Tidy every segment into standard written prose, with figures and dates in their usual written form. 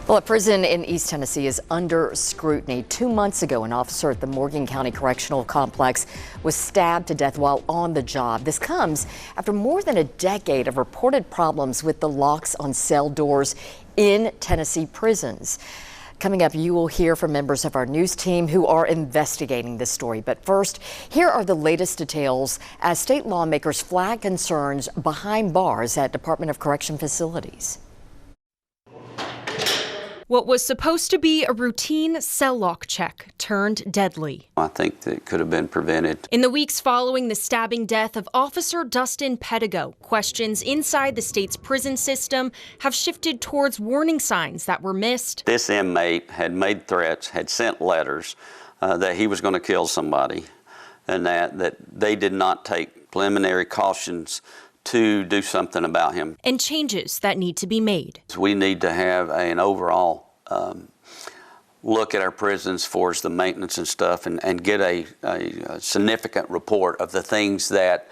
Well, a prison in East Tennessee is under scrutiny. 2 months ago, an officer at the Morgan County Correctional Complex was stabbed to death while on the job. This comes after more than a decade of reported problems with the locks on cell doors in Tennessee prisons. Coming up, you will hear from members of our news team who are investigating this story. But first, here are the latest details as state lawmakers flag concerns behind bars at Department of Correction facilities. What was supposed to be a routine cell lock check turned deadly. I think that it could have been prevented. In the weeks following the stabbing death of Officer Dustin Pettigo, questions inside the state's prison system have shifted towards warning signs that were missed. This inmate had made threats, had sent letters that he was going to kill somebody, and that they did not take preliminary cautions to do something about him. And changes that need to be made. We need to have an overall look at our prisons for the maintenance and stuff and get a significant report of the things that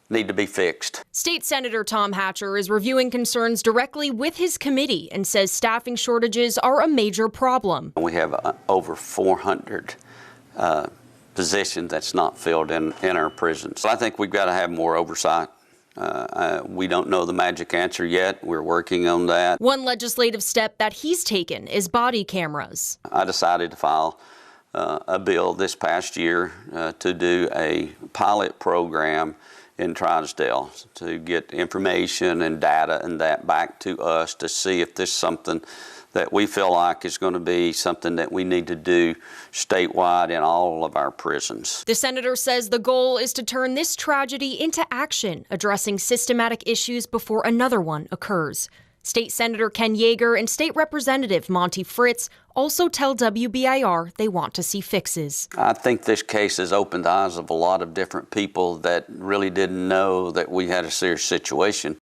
need to be fixed. State Senator Tom Hatcher is reviewing concerns directly with his committee and says staffing shortages are a major problem. We have over 400 positions that's not filled in our prisons. So I think we've got to have more oversight. We don't know the magic answer yet. We're working on that. One legislative step that he's taken is body cameras. I decided to file a bill this past year to do a pilot program in Tridesdale to get information and data and that back to us to see if this is something that we feel like is going to be something that we need to do statewide in all of our prisons. The senator says the goal is to turn this tragedy into action, addressing systematic issues before another one occurs. State Senator Ken Yeager and State Representative Monty Fritz also tell WBIR they want to see fixes. I think this case has opened the eyes of a lot of different people that really didn't know that we had a serious situation.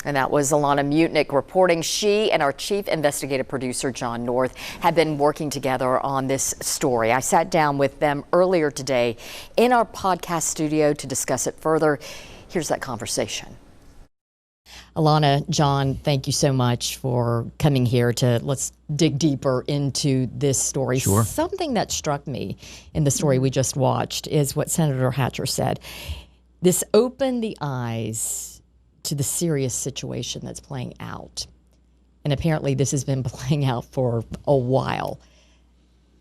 And that was Alana Mutnick reporting. She and our chief investigative producer, John North, have been working together on this story. I sat down with them earlier today in our podcast studio to discuss it further. Here's that conversation. Alana, John, thank you so much for coming here let's dig deeper into this story. Sure. Something that struck me in the story we just watched is what Senator Hatcher said. This opened the eyes to the serious situation that's playing out. And apparently this has been playing out for a while.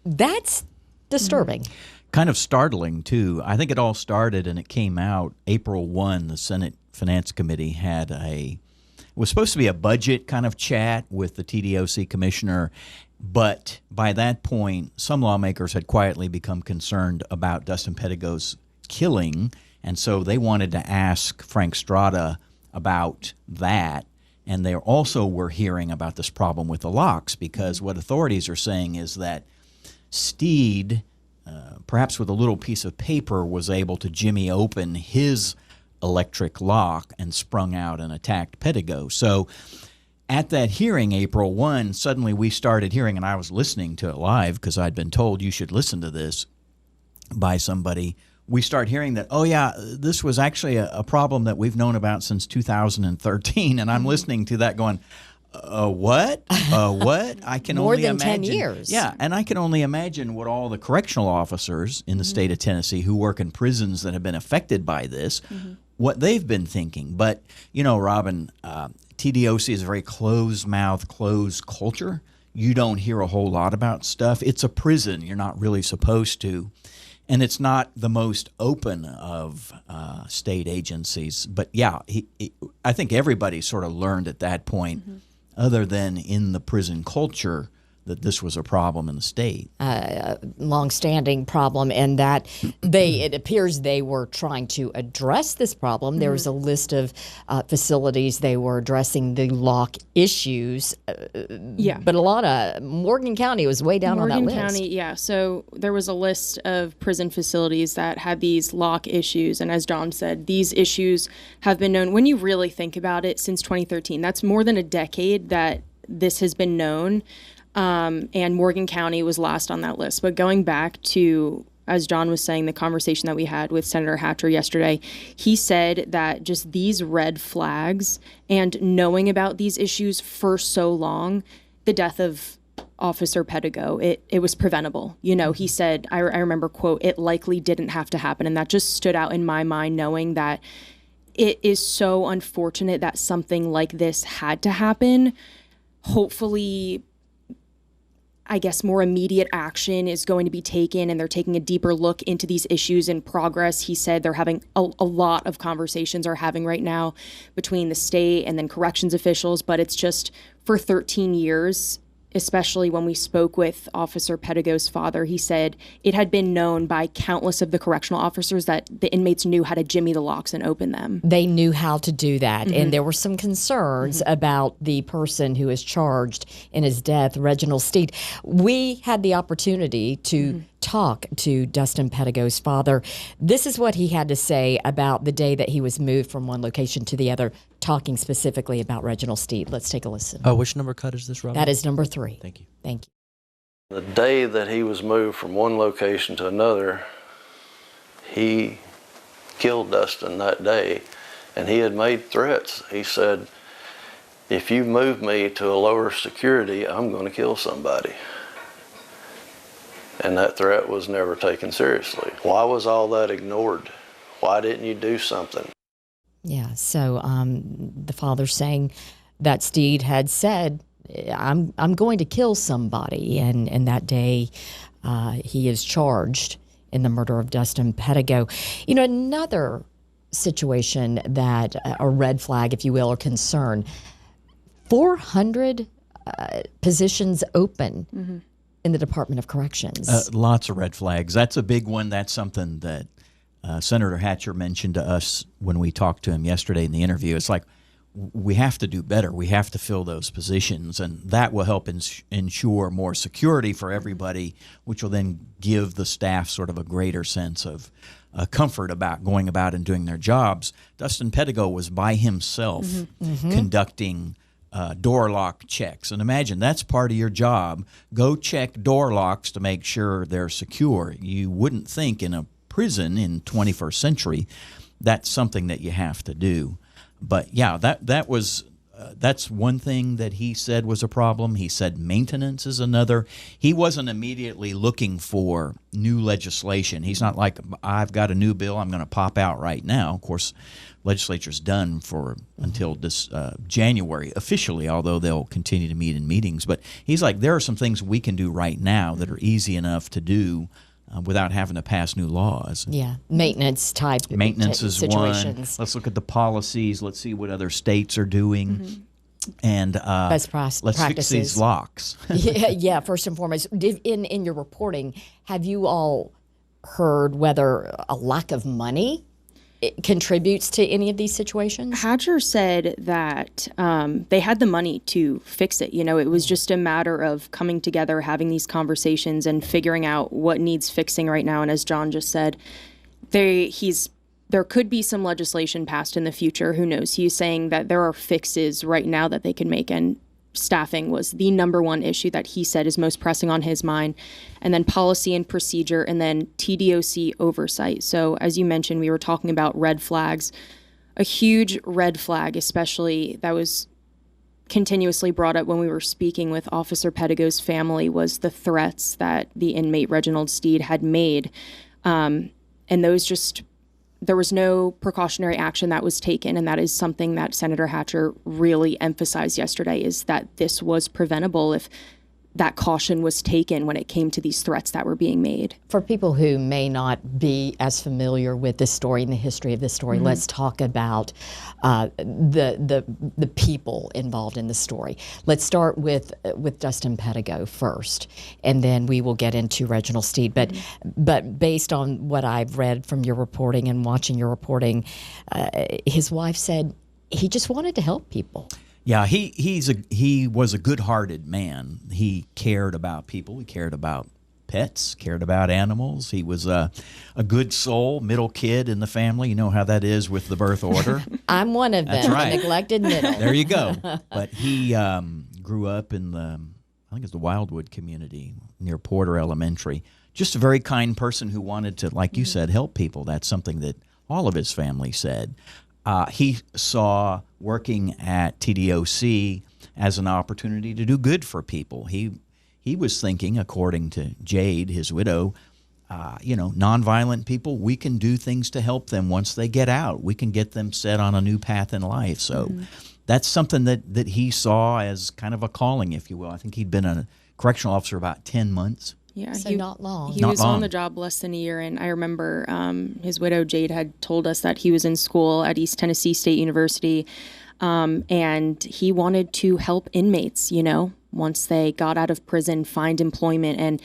That's disturbing. Kind of startling, too. I think it all started and it came out April 1. The Senate Finance Committee had it was supposed to be a budget kind of chat with the TDOC Commissioner, but by that point, some lawmakers had quietly become concerned about Dustin Pettigo's killing, and so they wanted to ask Frank Strada about that. And they also were hearing about this problem with the locks, because what authorities are saying is that Steed, perhaps with a little piece of paper, was able to jimmy open his electric lock and sprung out and attacked Pettigo. So at that hearing, April 1, suddenly we started hearing, and I was listening to it live because I'd been told you should listen to this by somebody. We start hearing that, oh, yeah, this was actually a problem that we've known about since 2013. And I'm listening to that going, what? What? I can More only than imagine. 10 years. Yeah, and I can only imagine what all the correctional officers in the state of Tennessee who work in prisons that have been affected by this, what they've been thinking. But, you know, Robin, TDOC is a very closed-mouth, closed culture. You don't hear a whole lot about stuff. It's a prison. You're not really supposed to. And it's not the most open of state agencies. But, yeah, I think everybody sort of learned at that point, other than in the prison culture, that this was a problem in the state. Long-standing problem, and that it appears they were trying to address this problem. There was a list of facilities they were addressing the lock issues. But a lot of Morgan County was way down on that list. Morgan County, yeah. So there was a list of prison facilities that had these lock issues, and as John said, these issues have been known, when you really think about it, since 2013. That's more than a decade that this has been known. And Morgan County was last on that list. But going back to as John was saying, the conversation that we had with Senator Hatcher yesterday, he said that just these red flags and knowing about these issues for so long, the death of Officer Pedigo, it was preventable. You know, he said, I remember, quote, "It likely didn't have to happen." And that just stood out in my mind, knowing that it is so unfortunate that something like this had to happen. Hopefully, I guess more immediate action is going to be taken, and they're taking a deeper look into these issues in progress. He said they're having a lot of conversations are having right now between the state and then corrections officials, but it's just for 13 years, especially when we spoke with Officer Pedigo's father, he said it had been known by countless of the correctional officers that the inmates knew how to jimmy the locks and open them. They knew how to do that. And there were some concerns about the person who is charged in his death, Reginald Steed. We had the opportunity to talk to Dustin Pedigo's father. This is what he had to say about the day that he was moved from one location to the other, talking specifically about Reginald Steed. Let's take a listen. Which number cut is this, Robert? That is number 3. Thank you. Thank you. The day that he was moved from one location to another, he killed Dustin that day, and he had made threats. He said, "If you move me to a lower security, I'm going to kill somebody." And that threat was never taken seriously. Why was all that ignored? Why didn't you do something? Yeah, so the father saying that Steed had said, I'm going to kill somebody, and that day he is charged in the murder of Dustin Pedigo. You know, another situation that a red flag, if you will, or concern, 400 positions open in the Department of Corrections. Lots of red flags. That's a big one. That's something that Senator Hatcher mentioned to us when we talked to him yesterday in the interview. It's like, we have to do better. We have to fill those positions, and that will help ensure more security for everybody, which will then give the staff sort of a greater sense of comfort about going about and doing their jobs. Dustin Pedigo was by himself conducting door lock checks. And imagine that's part of your job. Go check door locks to make sure they're secure. You wouldn't think in a prison in 21st century that's something that you have to do. But yeah, that was that's one thing that he said was a problem. He said maintenance is another. He wasn't immediately looking for new legislation. He's not like, I've got a new bill I'm going to pop out right now. Of course, legislature's done for until this January officially, although they'll continue to meet in meetings. But he's like, there are some things we can do right now that are easy enough to do without having to pass new laws. Yeah, maintenance type Maintenance is situations. one. Let's look at the policies. Let's see what other states are doing. And Best let's practices. fix these locks. yeah, first and foremost. In your reporting, have you all heard whether a lack of money contributes to any of these situations? Hatcher said that they had the money to fix it. You know, it was just a matter of coming together, having these conversations, and figuring out what needs fixing right now. And as John just said, there could be some legislation passed in the future. Who knows? He's saying that there are fixes right now that they can make, and staffing was the number one issue that he said is most pressing on his mind, and then policy and procedure, and then TDOC oversight. So as you mentioned, we were talking about red flags. A huge red flag, especially that was continuously brought up when we were speaking with Officer Pedigo's family, was the threats that the inmate Reginald Steed had made. And those just, there was no precautionary action that was taken, and that is something that Senator Hatcher really emphasized yesterday, is that this was preventable if that caution was taken when it came to these threats that were being made. For people who may not be as familiar with this story and the history of this story, let's talk about the people involved in the story. Let's start with Dustin Pedigo first, and then we will get into Reginald Steed. But based on what I've read from your reporting and watching your reporting, his wife said he just wanted to help people. Yeah, he was a good-hearted man. He cared about people. He cared about pets, cared about animals. He was a good soul, middle kid in the family. You know how that is with the birth order. I'm one of them, That's right. the neglected middle. There you go. But he grew up in I think it's the Wildwood community near Porter Elementary. just a very kind person who wanted to, like you said, help people. That's something that all of his family said. He saw working at TDOC as an opportunity to do good for people. He was thinking, according to Jade, his widow, nonviolent people, we can do things to help them once they get out. We can get them set on a new path in life. So that's something that he saw as kind of a calling, if you will. I think he'd been a correctional officer about 10 months. Yeah, So not long. He Not was long. on the job less than a year, and I remember his widow Jade had told us that he was in school at East Tennessee State University, and he wanted to help inmates, once they got out of prison, find employment. And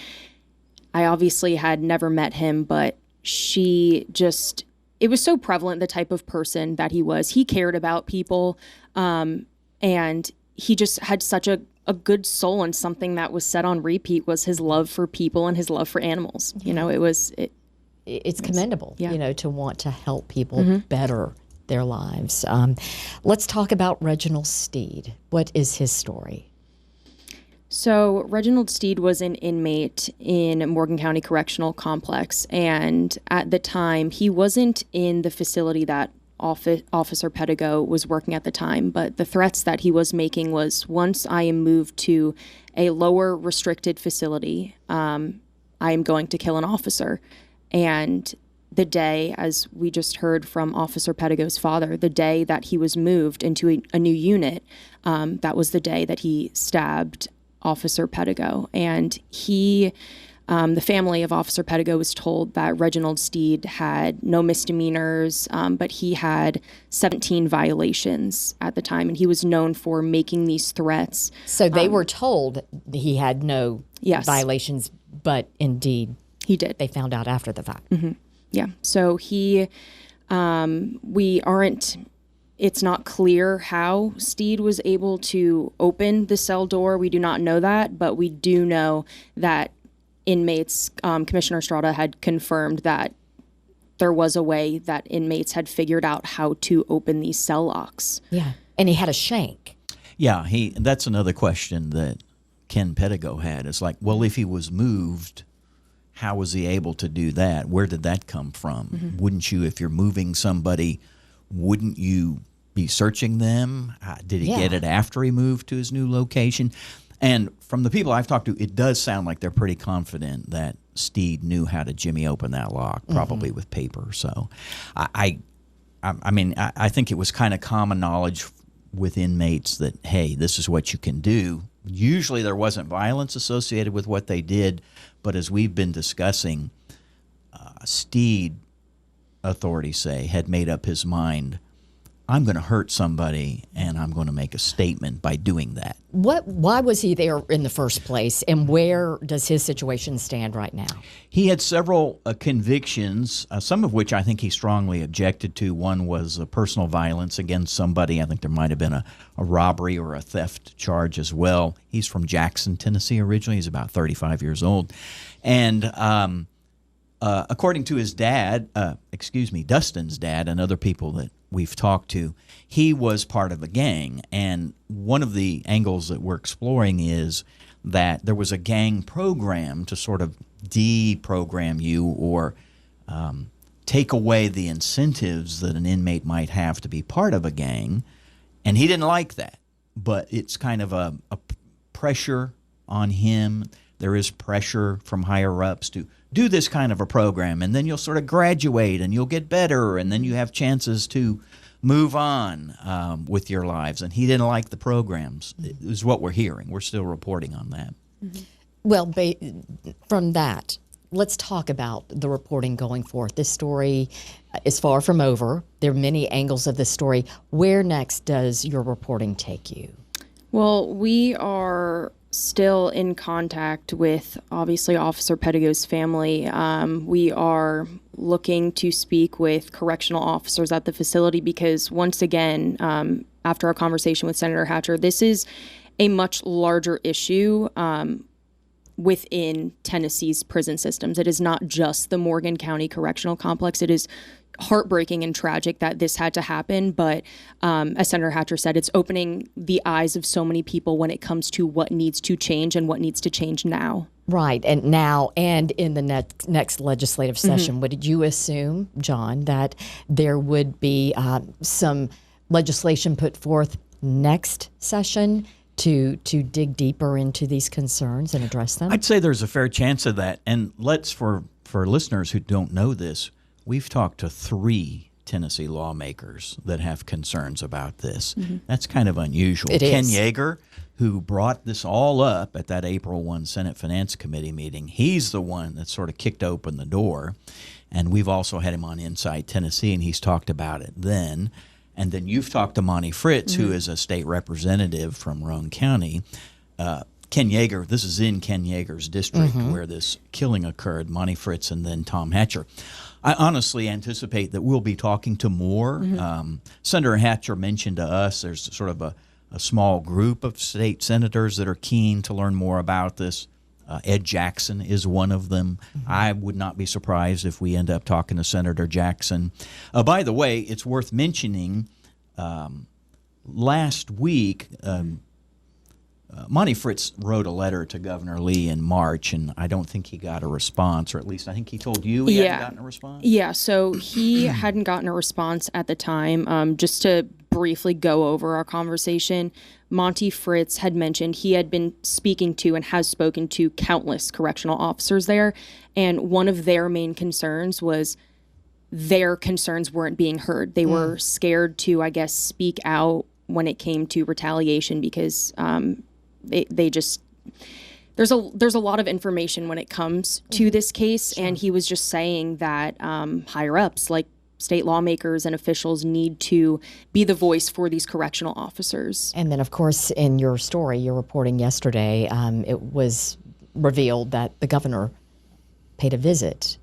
I obviously had never met him, but it was so prevalent, the type of person that he was. He cared about people, and he just had such a good soul, and something that was set on repeat was his love for people and his love for animals. It's commendable, Yeah. to want to help people better their lives. Let's talk about Reginald Steed. What is his story? So Reginald Steed was an inmate in Morgan County Correctional Complex, and at the time, he wasn't in the facility that Officer Pedigo was working at the time, but the threats that he was making was, once I am moved to a lower restricted facility, I am going to kill an officer. And the day, as we just heard from Officer Pedigo's father, the day that he was moved into a new unit, that was the day that he stabbed Officer Pedigo. And the family of Officer Pedigo was told that Reginald Steed had no misdemeanors, but he had 17 violations at the time, and he was known for making these threats. So they were told he had no Yes. violations, but indeed He did. they found out after the fact. Yeah. So it's not clear how Steed was able to open the cell door. We do not know that, but we do know that inmates, Commissioner Strada had confirmed that there was a way that inmates had figured out how to open these cell locks. Yeah. And he had a shank. Yeah, that's another question that Ken Pedigo had. It's like, well, if he was moved, how was he able to do that? Where did that come from? Wouldn't you, if you're moving somebody, wouldn't you be searching them? Did he get it after he moved to his new location? And from the people I've talked to, it does sound like they're pretty confident that Steed knew how to jimmy open that lock, probably with paper. So I think it was kind of common knowledge with inmates that, hey, this is what you can do. Usually there wasn't violence associated with what they did, but as we've been discussing, Steed, authorities say, had made up his mind, I'm going to hurt somebody and I'm going to make a statement by doing that. Why was he there in the first place, and where does his situation stand right now? He had several convictions, some of which I think he strongly objected to. One was personal violence against somebody. I think there might have been a robbery or a theft charge as well. He's from Jackson, Tennessee originally. He's about 35 years old. And according to his dad, Dustin's dad and other people that we've talked to, he was part of a gang. And one of the angles that we're exploring is that there was a gang program to sort of deprogram you or take away the incentives that an inmate might have to be part of a gang. And he didn't like that. But it's kind of a pressure on him. There is pressure from higher-ups to do this kind of a program, and then you'll sort of graduate, and you'll get better, and then you have chances to move on with your lives. And he didn't like the programs, is what we're hearing. We're still reporting on that. Well, from that, let's talk about the reporting going forth. This story is far from over. There are many angles of this story. Where next does your reporting take you? Well, we are still in contact with, obviously, Officer Pedigo's family. We are looking to speak with correctional officers at the facility because, once again, after our conversation with Senator Hatcher, this is a much larger issue. within Tennessee's prison systems. It is not just the Morgan County Correctional Complex. It is heartbreaking and tragic that this had to happen, but as Senator Hatcher said, it's opening the eyes of so many people when it comes to what needs to change and what needs to change now. Right, and now and in the next legislative session, would you assume, John, that there would be some legislation put forth next session to dig deeper into these concerns and address them? I'd say there's a fair chance of that. And for listeners who don't know this, we've talked to 3 Tennessee lawmakers that have concerns about this. That's kind of unusual. Ken Yeager, who brought this all up at that April 1 Senate Finance Committee meeting, he's the one that sort of kicked open the door. And we've also had him on Inside Tennessee, and he's talked about it then. And then you've talked to Monty Fritz, who is a state representative from Roane County. Ken Yeager, this is in Ken Yeager's district where this killing occurred, Monty Fritz and then Tom Hatcher. I honestly anticipate that we'll be talking to more. Senator Hatcher mentioned to us there's sort of a small group of state senators that are keen to learn more about this. Ed Jackson is one of them. I would not be surprised if we end up talking to Senator Jackson. By the way, it's worth mentioning last week, Monty Fritz wrote a letter to Governor Lee in March, and I don't think he got a response, or at least I think he told you he hadn't gotten a response. Yeah, so he hadn't gotten a response at the time. Just to briefly go over our conversation, Monty Fritz had mentioned he had been speaking to and has spoken to countless correctional officers there, and one of their main concerns was their concerns weren't being heard. They were scared to, I guess, speak out when it came to retaliation because they just there's a lot of information when it comes to this case, and he was just saying that higher ups like state lawmakers and officials need to be the voice for these correctional officers. And then, of course, in your story, your reporting yesterday, it was revealed that the governor paid a visit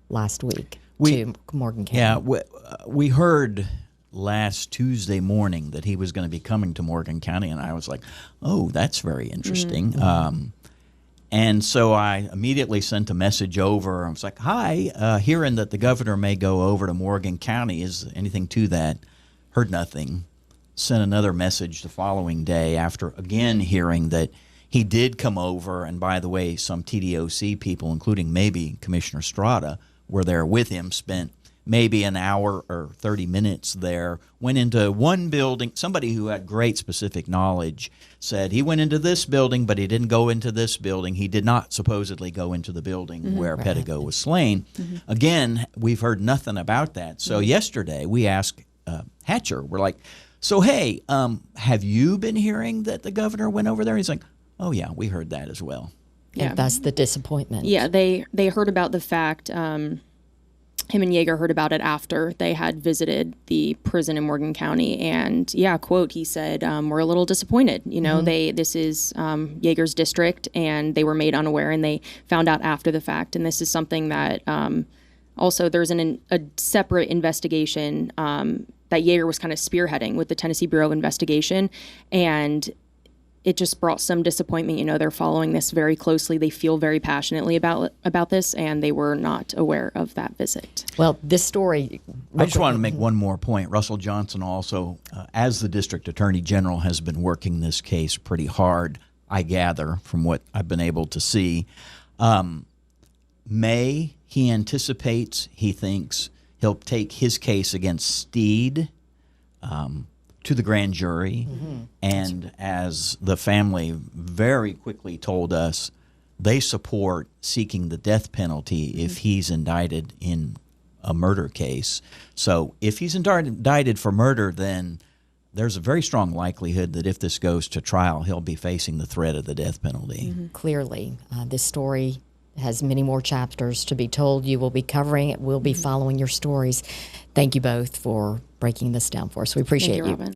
last week to Morgan County. Yeah, we heard last Tuesday morning that he was going to be coming to Morgan County, and I was like, oh, that's very interesting. And so I immediately sent a message over. I was like, hi, hearing that the governor may go over to Morgan County. Is anything to that? Heard nothing. Sent another message the following day after, again, hearing that he did come over. And by the way, some TDOC people, including maybe Commissioner Strada, were there with him, spent maybe an hour or 30 minutes there, went into one building. Somebody who had great specific knowledge said he went into this building, but he didn't go into this building. He did not supposedly go into the building where Pettigo was slain. Again, we've heard nothing about that. So yesterday we asked Hatcher, we're like, so hey, have you been hearing that the governor went over there? He's like, oh yeah, we heard that as well. Yeah, and that's the disappointment. Yeah, they heard about the fact, him and Yeager heard about it after they had visited the prison in Morgan County. And yeah, quote, he said, we're a little disappointed. You know, this is Yeager's district, and they were made unaware, and they found out after the fact. And this is something that also there's a separate investigation that Yeager was kind of spearheading with the Tennessee Bureau of Investigation. And it just brought some disappointment. You know, they're following this very closely. They feel very passionately about this, and they were not aware of that visit. Well, this story... I just want to make one more point. Russell Johnson also, as the district attorney general, has been working this case pretty hard, I gather, from what I've been able to see. He anticipates, he thinks, he'll take his case against Steed to the grand jury, and as the family very quickly told us, they support seeking the death penalty if he's indicted in a murder case. So if he's indicted for murder, then there's a very strong likelihood that if this goes to trial, he'll be facing the threat of the death penalty. Clearly, this story has many more chapters to be told. You will be covering it. We'll be following your stories. Thank you both for breaking this down for us. We appreciate you. Robin.